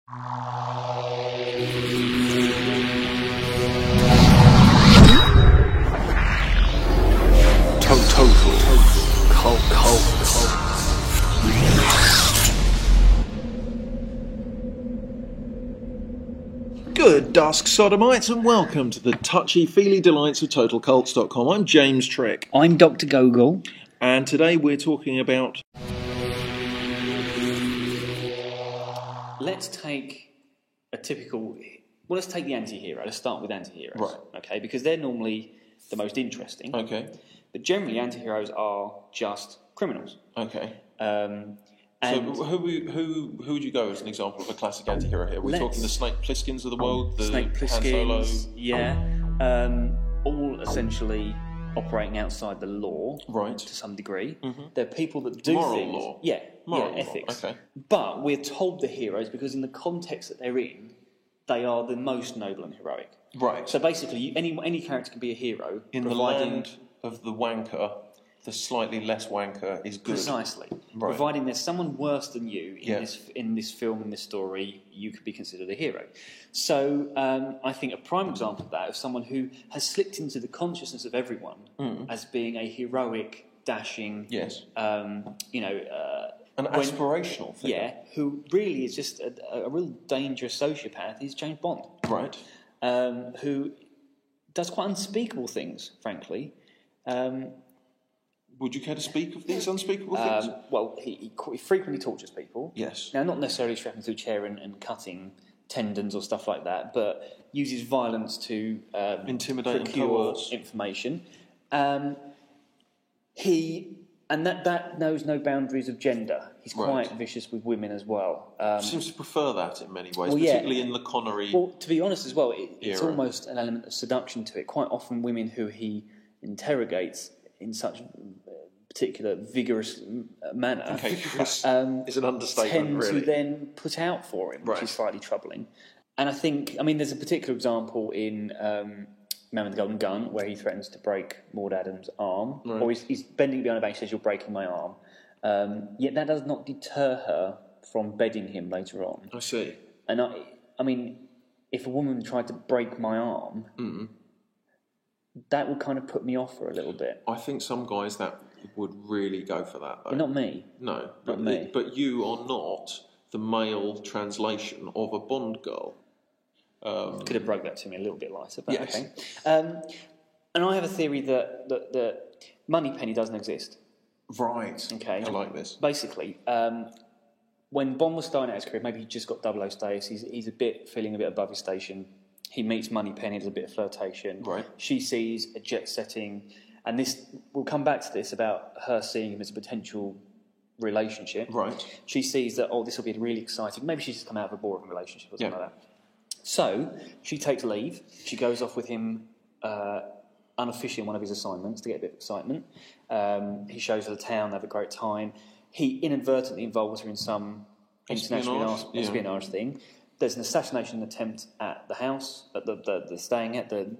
Good dusk, sodomites, and welcome to the touchy-feely delights of TotalCults.com. I'm James Trick. I'm Dr. Gogol. And today we're talking about... Let's take a typical... Well, let's take the anti-hero. Let's start with anti-heroes. Right. Okay, because they're normally the most interesting. Okay. But generally, anti-heroes are just criminals. Okay. And so who would you go as an example of a classic anti-hero here? We're talking the Snake Plisskens of the world, the Snake Han Solo... Plisskens, yeah. All essentially operating outside the law, right, to some degree. Mm-hmm. They're people that do moral things... law. Yeah, moral yeah, ethics. Law. Okay. But we're told the heroes because in the context that they're in, they are the most noble and heroic. Right. So basically, any character can be a hero. In the land of the wanker, the slightly less wanker is good. Precisely. Right. Providing there's someone worse than you in this film, in this story, you could be considered a hero. So I think a prime example of that is someone who has slipped into the consciousness of everyone as being a heroic, dashing, an aspirational figure. Yeah, who really is just a real dangerous sociopath. He's James Bond. Right. Who does quite unspeakable things, frankly. Would you care to speak of these unspeakable things? Well, he frequently tortures people. Yes. Now, not necessarily strapping to a chair and cutting tendons or stuff like that, but uses violence to intimidate and procure coerce information. That knows no boundaries of gender. He's quite vicious with women as well. Seems to prefer that in many ways, well, particularly in the Connery. Well, to be honest as well, it's era. almost an element of seduction to it. Quite often women who he interrogates in such particular vigorous manner is an understatement, tend really. to then put out for him, which is slightly troubling. And I think, there's a particular example in Man with the Golden Gun where he threatens to break Maud Adams' arm, or he's bending behind her back and says, "You're breaking my arm." Yet that does not deter her from bedding him later on. I see. And if a woman tried to break my arm, that would kind of put me off for a little bit. I think some guys that would really go for that, though. But not me. No, not me. But you are not the male translation of a Bond girl. Could have broke that to me a little bit lighter, but yes. Okay. And I have a theory that Moneypenny doesn't exist. Right. Okay. I like this. Basically, when Bond was starting out his career, maybe he just got 00 status. He's feeling a bit above his station. He meets Moneypenny, there's a bit of flirtation. Right. She sees a jet-setting, and we'll come back to this about her seeing him as a potential relationship. Right. She sees that, this will be really exciting. Maybe she's just come out of a boring relationship or something like that. So she takes leave. She goes off with him unofficially on one of his assignments to get a bit of excitement. He shows her the town, they have a great time. He inadvertently involves her in some international espionage thing. There's an assassination attempt at the house that they're staying at, the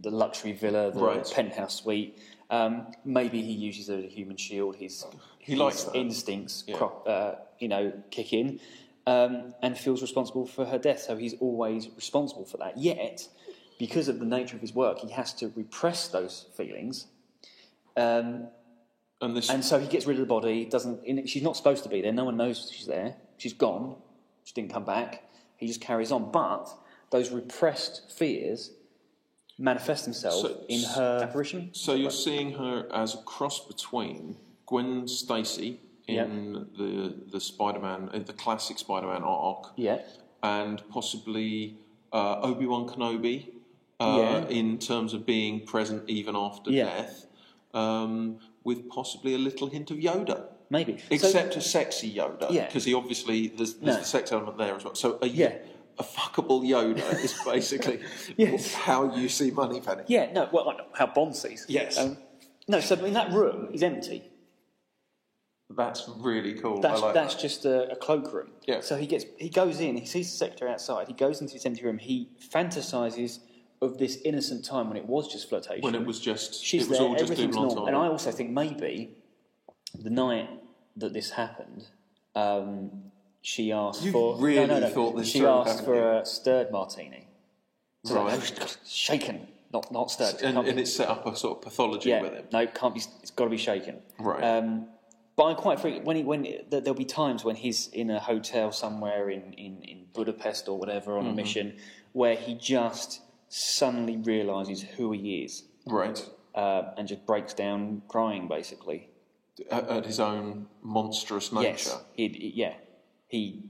luxury villa, the penthouse suite. Maybe he uses it as a human shield. His instincts, kick in, and feels responsible for her death. So he's always responsible for that. Yet, because of the nature of his work, he has to repress those feelings. And so he gets rid of the body. She's not supposed to be there. No one knows she's there. She's gone. She didn't come back. He just carries on. But those repressed fears manifest themselves in her apparition. So you're seeing her as a cross between Gwen Stacy in the Spider-Man, the classic Spider-Man arc, and possibly Obi-Wan Kenobi in terms of being present even after death, with possibly a little hint of Yoda. Maybe. Except a sexy Yoda, because he obviously, there's the sex element there as well. So a fuckable Yoda is basically how you see Moneypenny. Yeah, no, how Bond sees. Yes. So in that room is empty. That's really cool. That's just a cloakroom. Yeah. So he goes in, he sees the secretary outside, he goes into this empty room, he fantasises of this innocent time when it was just flirtation. When it was just, she's it was there, all just everything's doing normal. And I also think maybe the night that this happened, she asked You for... really thought this She through, asked haven't for you? a stirred martini. So Right. Shaken, not stirred. And it's set up a sort of pathology with him. No, can't be. It's got to be shaken. Right. But I'm quite free when there'll be times when he's in a hotel somewhere in Budapest or whatever on a mission where he just suddenly realises who he is. Right. And just breaks down crying, basically. At his own monstrous nature. Yes. He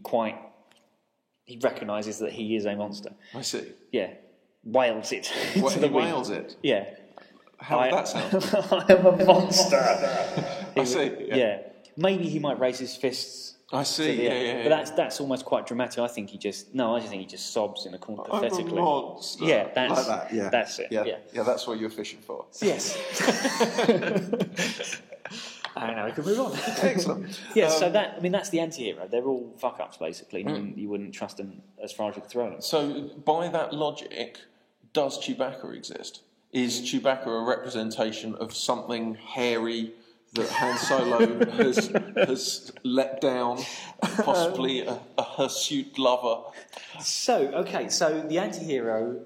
recognises that he is a monster. I see. Yeah. Wails it. He wails it? Yeah. How would that sound? I am a monster. I see. Yeah. Maybe he might raise his fists. I see. Yeah. But that's almost quite dramatic. I just think he just sobs in a corner pathetically. I'm a monster. Yeah, that's like that. Yeah. That's it. Yeah, that's what you're fishing for. Yes. I don't know. We can move on. Excellent. Yeah. So that's the anti-hero. They're all fuck ups basically. You wouldn't trust them as far as you could throw them. So by that logic, does Chewbacca exist? Is Chewbacca a representation of something hairy that Han Solo has let down, possibly a hirsute lover? So the anti-hero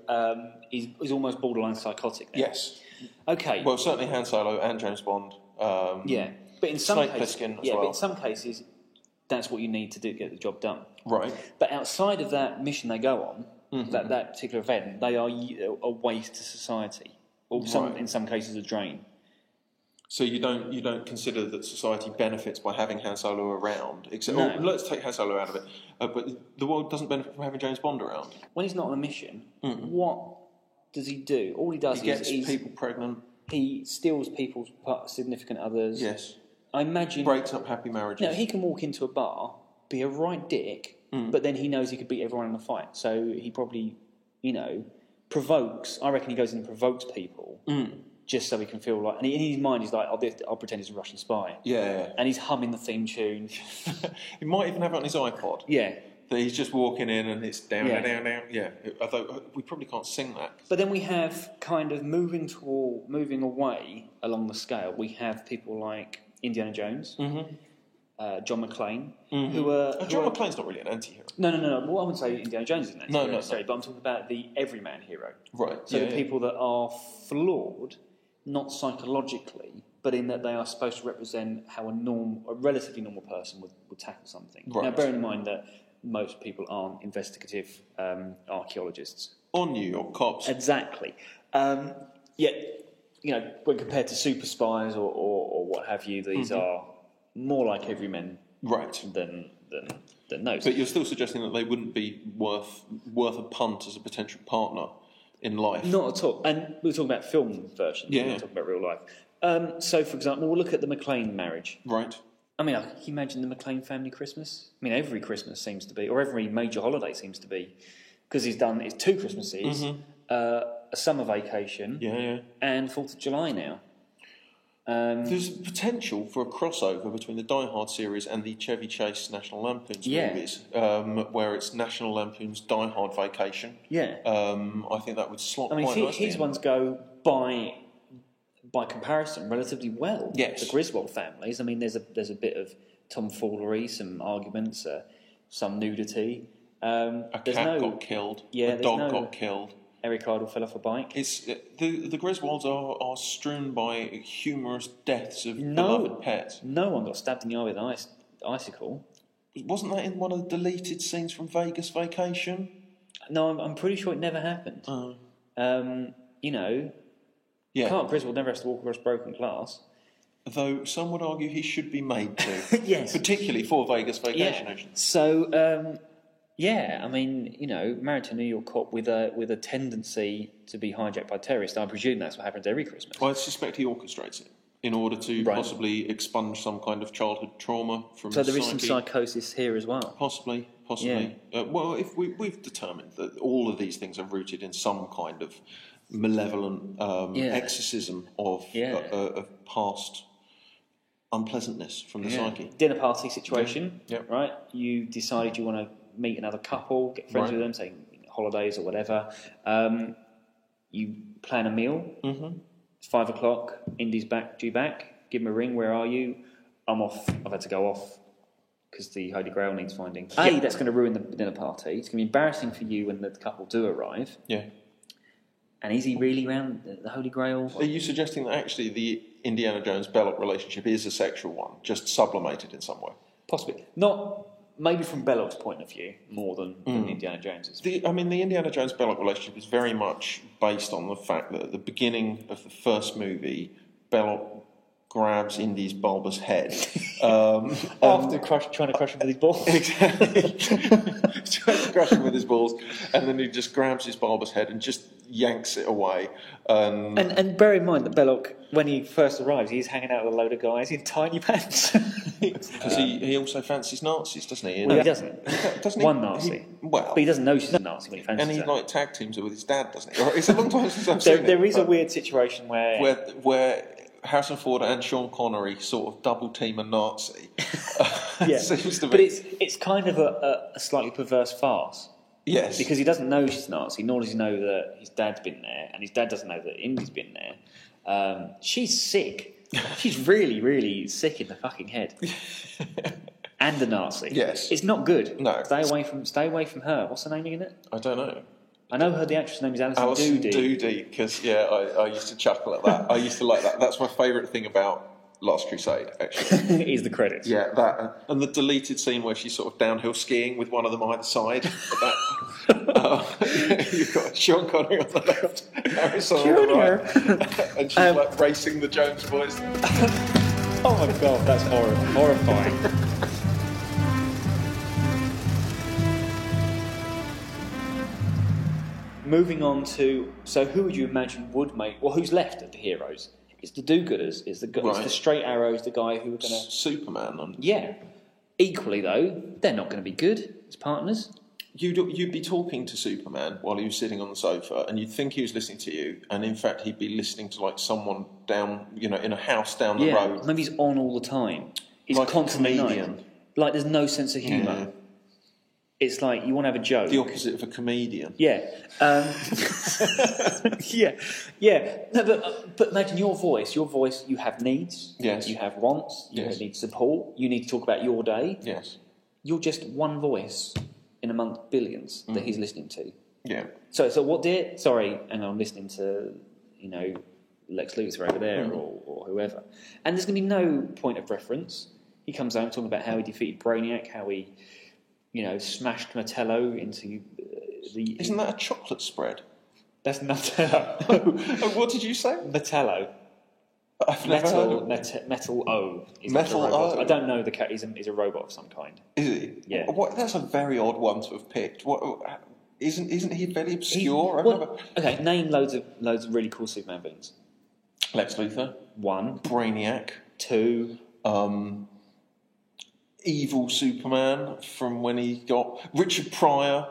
is almost borderline psychotic now. Yes. Okay. Well, certainly Han Solo and James Bond. But in some cases, but in some cases, that's what you need to do to get the job done. Right. But outside of that mission they go on, that particular event, they are a waste to society, or in some cases a drain. So you don't consider that society benefits by having Han Solo around? No. Let's take Han Solo out of it. But the world doesn't benefit from having James Bond around. When he's not on a mission, what does he do? All he does is he gets people pregnant. He steals people's significant others. Yes. I imagine breaks up happy marriages. Now he can walk into a bar, be a right dick, but then he knows he could beat everyone in a fight. So he probably, provokes. I reckon he goes in and provokes people. Just so he can feel like... And in his mind, he's like, I'll pretend he's a Russian spy. Yeah. And he's humming the theme tune. He might even have it on his iPod. Yeah. That he's just walking in and it's down. Yeah. Although we probably can't sing that. But then we have kind of moving away along the scale. We have people like Indiana Jones, John McClane, who are... John McClane's not really an anti-hero. No. Well, I wouldn't say Indiana Jones is an anti-hero necessarily, no. but I'm talking about the everyman hero. Right. So the people that are flawed... not psychologically, but in that they are supposed to represent how a relatively normal person would tackle something. Right. Now, bearing in mind that most people aren't investigative archaeologists. Or New York cops. Exactly. Yet, when compared to super spies or what have you, these are more like everymen than those. But you're still suggesting that they wouldn't be worth a punt as a potential partner in life? Not at all. And we're talking about film versions. We're not talking about real life. So, for example, we'll look at the McClane marriage. Right. I mean, can you imagine the McClane family Christmas? I mean, every Christmas seems to be, or every major holiday seems to be, because it's 2 Christmases, a summer vacation, and 4th of July now. There's potential for a crossover between the Die Hard series and the Chevy Chase National Lampoon's movies, where it's National Lampoon's Die Hard Vacation. Yeah. I think that would slot quite nicely. His ones go by comparison relatively well. Yes. The Griswold families. I mean, there's a bit of tomfoolery, some arguments, some nudity. A cat got killed. Yeah. A dog got killed. Eric Idle fell off a bike. It's the Griswolds are strewn by humorous deaths of beloved pets. No one got stabbed in the eye with an icicle. Wasn't that in one of the deleted scenes from Vegas Vacation? No, I'm pretty sure it never happened. Clark Griswold never has to walk across broken glass. Though some would argue he should be made to. Yes. Particularly for Vegas Vacation. Yeah. So, I mean, married to a New York cop with a tendency to be hijacked by terrorists. I presume that's what happens every Christmas. I suspect he orchestrates it in order to possibly expunge some kind of childhood trauma from So there is some psychosis here as well. Possibly. Yeah. Well, if we've determined that all of these things are rooted in some kind of malevolent exorcism of past unpleasantness from the psyche. Dinner party situation, yeah. Right? You decided you want to meet another couple, get friends with them, say holidays or whatever. You plan a meal. It's 5 o'clock. Indy's back, due back. Give him a ring. Where are you? I'm off. I've had to go off. because the Holy Grail needs finding. A, that's going to ruin the dinner party. It's going to be embarrassing for you when the couple do arrive. Yeah. And is he really around the Holy Grail? Are you suggesting that actually the Indiana Jones-Belloc relationship is a sexual one, just sublimated in some way? Possibly. Not... Maybe from Belloc's point of view, more than Indiana Jones's. The Indiana Jones-Belloc relationship is very much based on the fact that at the beginning of the first movie, Belloc grabs Indy's bulbous head. After trying to crush him with his balls. Exactly. Trying to crush him with his balls, and then he just grabs his bulbous head and just yanks it away. And bear in mind that Belloc, when he first arrives, he's hanging out with a load of guys in tiny pants. Because he also fancies Nazis, doesn't he? Well, he doesn't. Doesn't he? One Nazi. But he doesn't know she's a Nazi when he fancies her. And he tag teams her with his dad, doesn't he? It's a long time since I've seen it. There is a weird situation where Harrison Ford and Sean Connery sort of double team a Nazi. Seems to be. But it's kind of a slightly perverse farce. Yes. Because he doesn't know she's Nazi, nor does he know that his dad's been there, and his dad doesn't know that Indy's been there. She's sick. She's really, really sick in the fucking head. And a Nazi. Yes. It's not good. No. Stay away from her. What's her name again? I don't know. I know the actress name is Alison Doody. Doody, because I used to chuckle at that. I used to like that. That's my favourite thing about Last Crusade, actually. Is the credits. Yeah, that and the deleted scene where she's sort of downhill skiing with one of them either side. You've got Sean Connery on the left, Harrison on the right, and she's like racing the Jones boys. Oh my god, that's horrifying. Moving on to, so who would you imagine would make? Well, who's left of the heroes? It's the do-gooders. It's the straight arrows. The guy who are going to Superman. Yeah. Equally though, they're not going to be good as partners. You'd be talking to Superman while he was sitting on the sofa, and you'd think he was listening to you, and in fact he'd be listening to like someone down, in a house down the road. Maybe he's on all the time. He's like constantly a comedian. Like there's no sense of humour. Yeah. It's like you want to have a joke. The opposite of a comedian. Yeah. Yeah. No, but imagine your voice. Your voice, you have needs. Yes. You have wants. You need support. You need to talk about your day. Yes. You're just one voice in amongst billions that he's listening to. Yeah. So what dear? Sorry, and I'm listening to, Lex Luthor over there or whoever. And there's going to be no point of reference. He comes home talking about how he defeated Brainiac, how he... smashed Metallo into the... Isn't that a chocolate spread? That's Metallo. What did you say? Metallo. I've never heard of Metal O. Metal O? I don't know the cat. He's a robot of some kind. Is he? Yeah. That's a very odd one to have picked. Isn't he very obscure? Okay, name loads of really cool Superman villains. Lex Luthor. 1. Brainiac. 2. Evil Superman from when he got Richard Pryor,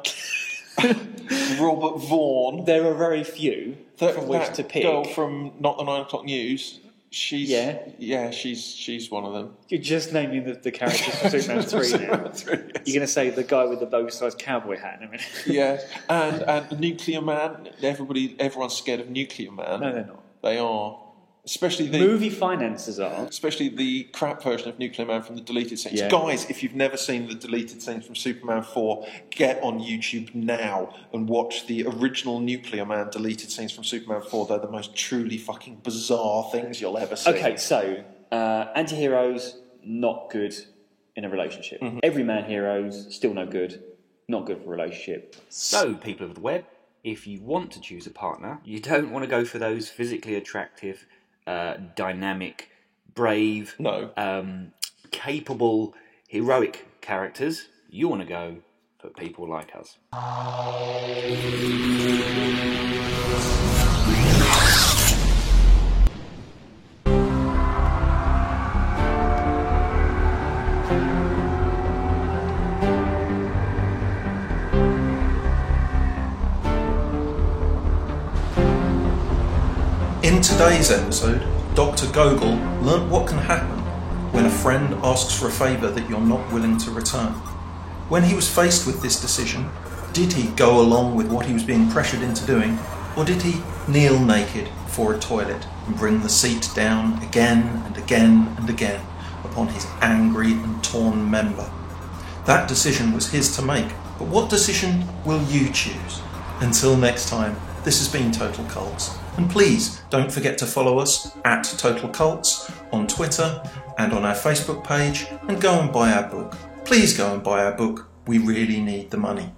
Robert Vaughn. There are very few from which to pick. Girl from Not the 9 O'Clock News. She's one of them. You're just naming the characters from Superman 3 now. You're going to say the guy with the oversized cowboy hat in a minute. Yeah, and Nuclear Man. Everyone's scared of Nuclear Man. No, they're not. They are. Especially the movie financiers are. Especially the crap version of Nuclear Man from the deleted scenes. Yeah. Guys, if you've never seen the deleted scenes from Superman 4, get on YouTube now and watch the original Nuclear Man deleted scenes from Superman 4. They're the most truly fucking bizarre things you'll ever see. Okay, so anti-heroes, not good in a relationship. Mm-hmm. Everyman heroes, still no good. Not good for a relationship. So, people of the web, if you want to choose a partner, you don't want to go for those physically attractive... dynamic, brave, capable, heroic characters. You want to go for people like us. In today's episode, Dr. Gogol learnt what can happen when a friend asks for a favour that you're not willing to return. When he was faced with this decision, did he go along with what he was being pressured into doing, or did he kneel naked before a toilet and bring the seat down again and again and again upon his angry and torn member? That decision was his to make, but what decision will you choose? Until next time, this has been Total Cults, and please don't forget to follow us at Total Cults on Twitter and on our Facebook page, and go and buy our book. Please go and buy our book. We really need the money.